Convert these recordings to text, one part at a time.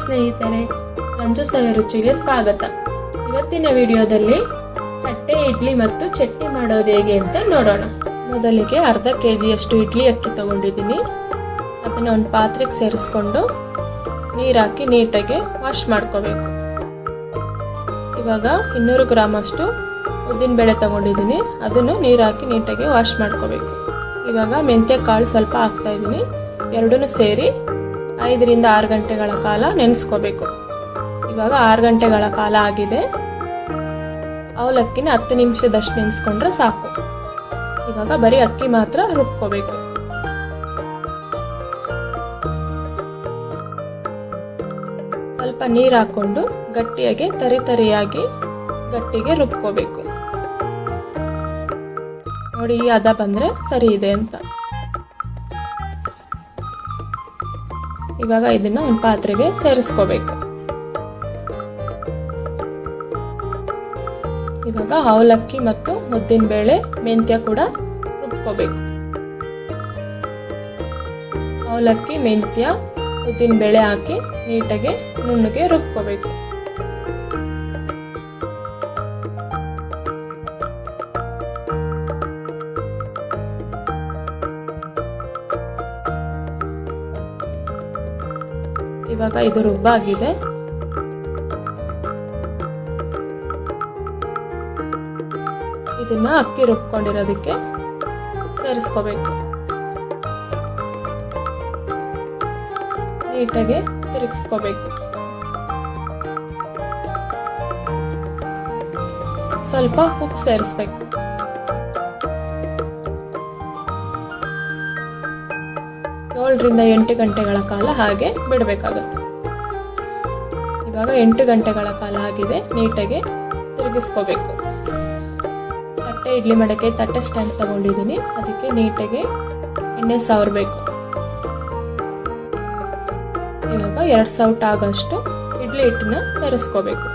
ಸ್ನೇಹಿತರೆ, ರಂಜು ಸವಿ ರುಚಿಗೆ ಸ್ವಾಗತ. ಇವತ್ತಿನ ವಿಡಿಯೋದಲ್ಲಿ ತಟ್ಟೆ ಇಡ್ಲಿ ಮತ್ತು ಚಟ್ನಿ ಮಾಡೋದು ಹೇಗೆ ಅಂತ ನೋಡೋಣ. ಮೊದಲಿಗೆ ಅರ್ಧ ಕೆಜಿಯಷ್ಟು ಇಡ್ಲಿ ಅಕ್ಕಿ ತಗೊಂಡಿದ್ದೀನಿ. ಅದನ್ನು ಒಂದು ಪಾತ್ರೆಗೆ ಸೇರಿಸ್ಕೊಂಡು ನೀರು ಹಾಕಿ ನೀಟಾಗಿ ವಾಶ್ ಮಾಡ್ಕೋಬೇಕು. ಇವಾಗ 200 ಗ್ರಾಮ್ ಅಷ್ಟು ಉದ್ದಿನ ಬೇಳೆ ತಗೊಂಡಿದ್ದೀನಿ. ಅದನ್ನು ನೀರು ಹಾಕಿ ನೀಟಾಗಿ ವಾಶ್ ಮಾಡ್ಕೋಬೇಕು. ಇವಾಗ ಮೆಂತ್ಯ ಕಾಳು ಸ್ವಲ್ಪ ಹಾಕ್ತಾ ಇದ್ದೀನಿ. ಎರಡನ್ನೂ ಸೇರಿ 5 ರಿಂದ 6 ಗಂಟೆಗಳ ಕಾಲ ನೆನೆಸ್ಕೋಬೇಕು. ಇವಾಗ 6 ಗಂಟೆಗಳ ಕಾಲ ಆಗಿದೆ. ಅವಲಕ್ಕಿನ 10 ನಿಮಿಷದಷ್ಟು ನೆನೆಸ್ಕೊಂಡ್ರೆ ಸಾಕು. ಇವಾಗ ಬರೀ ಅಕ್ಕಿ ಮಾತ್ರ ರುಬ್ಕೋಬೇಕು. ಸ್ವಲ್ಪ ನೀರು ಹಾಕೊಂಡು ಗಟ್ಟಿಯಾಗಿ ತರಿಯಾಗಿ ಗಟ್ಟಿಗೆ ರುಬ್ಕೋಬೇಕು. ನೋಡಿ, ಈ ಹದ ಬಂದರೆ ಸರಿ ಇದೆ ಅಂತ. ಇವಾಗ ಇದನ್ನ ಒಂದು ಪಾತ್ರೆಗೆ ಸೇರಿಸ್ಕೋಬೇಕು. ಇವಾಗ ಅವಲಕ್ಕಿ ಮತ್ತು ಉದ್ದಿನ ಬೇಳೆ ಮೆಂತ್ಯ ಕೂಡ ರುಬ್ಕೋಬೇಕು. ಅವಲಕ್ಕಿ ಮೆಂತ್ಯ ಉದ್ದಿನ ಬೇಳೆ ಹಾಕಿ ನೀಟಾಗಿ ನುಣ್ಣಗೆ ರುಬ್ಕೋಬೇಕು. ಇವಾಗ ಇದು ರುಬ್ಬಾಗಿದೆ. ಇದನ್ನ ಅಕ್ಕಿ ರುಬ್ಕೊಂಡಿರೋದಕ್ಕೆ ಸೇರಿಸ್ಕೋಬೇಕು. ನೀಟಾಗಿ ತಿರುಗಿಸ್ಕೋಬೇಕು. ಸ್ವಲ್ಪ ಉಪ್ಪು ಸೇರಿಸ್ಬೇಕು. ರಿಂದ 8 ಗಂಟೆಗಳ ಕಾಲ ಹಾಗೆ ಬಿಡಬೇಕಾಗುತ್ತೆ. ಇವಾಗ 8 ಗಂಟೆಗಳ ಕಾಲ ಆಗಿದೆ. ನೀಟಾಗಿ ತಿರುಗಿಸ್ಕೋಬೇಕು. ತಟ್ಟೆ ಇಡ್ಲಿ ಮಾಡೋಕ್ಕೆ ತಟ್ಟೆ ಸ್ಟ್ಯಾಂಡ್ ತಗೊಂಡಿದ್ದೀನಿ. ಅದಕ್ಕೆ ನೀಟಾಗಿ ಎಣ್ಣೆ ಸವರಬೇಕು. ಇವಾಗ 2 ಸೌಟ್ ಆಗೋಷ್ಟು ಇಡ್ಲಿ ಹಿಟ್ಟನ್ನ ಸೇರಿಸ್ಕೋಬೇಕು.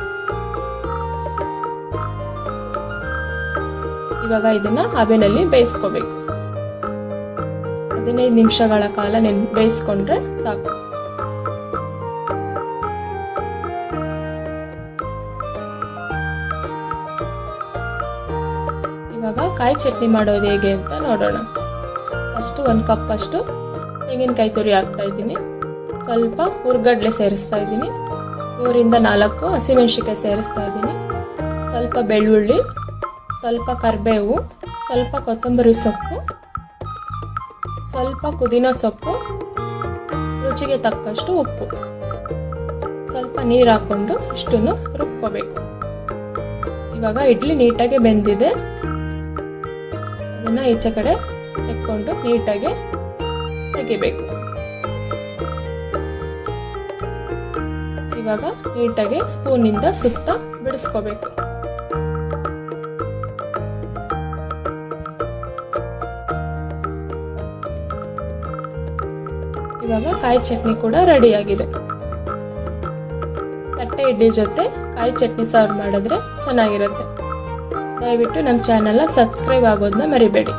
ಇವಾಗ ಇದನ್ನ ಹಬೆನಲ್ಲಿ ಬೇಯಿಸ್ಕೋಬೇಕು. 15 ನಿಮಿಷಗಳ ಕಾಲ ಬೇಯಿಸ್ಕೊಂಡ್ರೆ ಸಾಕು. ಇವಾಗ ಕಾಯಿ ಚಟ್ನಿ ಮಾಡೋದು ಹೇಗೆ ಅಂತ ನೋಡೋಣ. ಫಸ್ಟ್ 1 ಕಪ್ ಅಷ್ಟು ತೆಂಗಿನಕಾಯಿ ತುರಿ ಹಾಕ್ತಾ ಇದ್ದೀನಿ. ಸ್ವಲ್ಪ ಹುರ್ಗಡ್ಲೆ ಸೇರಿಸ್ತಾ ಇದ್ದೀನಿ. 3 ರಿಂದ 4 ಹಸಿಮೆಣಸಿನಕಾಯಿ ಸೇರಿಸ್ತಾ ಇದ್ದೀನಿ. ಸ್ವಲ್ಪ ಬೆಳ್ಳುಳ್ಳಿ, ಸ್ವಲ್ಪ ಕರಿಬೇವು, ಸ್ವಲ್ಪ ಕೊತ್ತಂಬರಿ ಸೊಪ್ಪು, ಸ್ವಲ್ಪ ಪುದೀನ ಸೊಪ್ಪು, ರುಚಿಗೆ ತಕ್ಕಷ್ಟು ಉಪ್ಪು, ಸ್ವಲ್ಪ ನೀರು ಹಾಕೊಂಡು ಇಷ್ಟನ್ನು ರುಬ್ಕೋಬೇಕು. ಇವಾಗ ಇಡ್ಲಿ ನೀಟಾಗಿ ಬೆಂದಿದೆ. ಅದನ್ನು ಈಚೆ ಕಡೆ ತೆಕ್ಕೊಂಡು ನೀಟಾಗಿ ತೆಗಿಬೇಕು. ಇವಾಗ ನೀಟಾಗಿ ಸ್ಪೂನಿಂದ ಸುತ್ತ ಬಿಡಿಸ್ಕೋಬೇಕು. ಇವಾಗ ಕಾಯಿ ಚಟ್ನಿ ಕೂಡ ರೆಡಿಯಾಗಿದೆ. ತಟ್ಟೆ ಇಡ್ಲಿ ಜೊತೆ ಕಾಯಿ ಚಟ್ನಿ ಸರ್ವ್ ಮಾಡಿದ್ರೆ ಚೆನ್ನಾಗಿರುತ್ತೆ. ದಯವಿಟ್ಟು ನಮ್ಮ ಚಾನೆಲ್ನ ಸಬ್ಸ್ಕ್ರೈಬ್ ಆಗೋದನ್ನ ಮರಿಬೇಡಿ.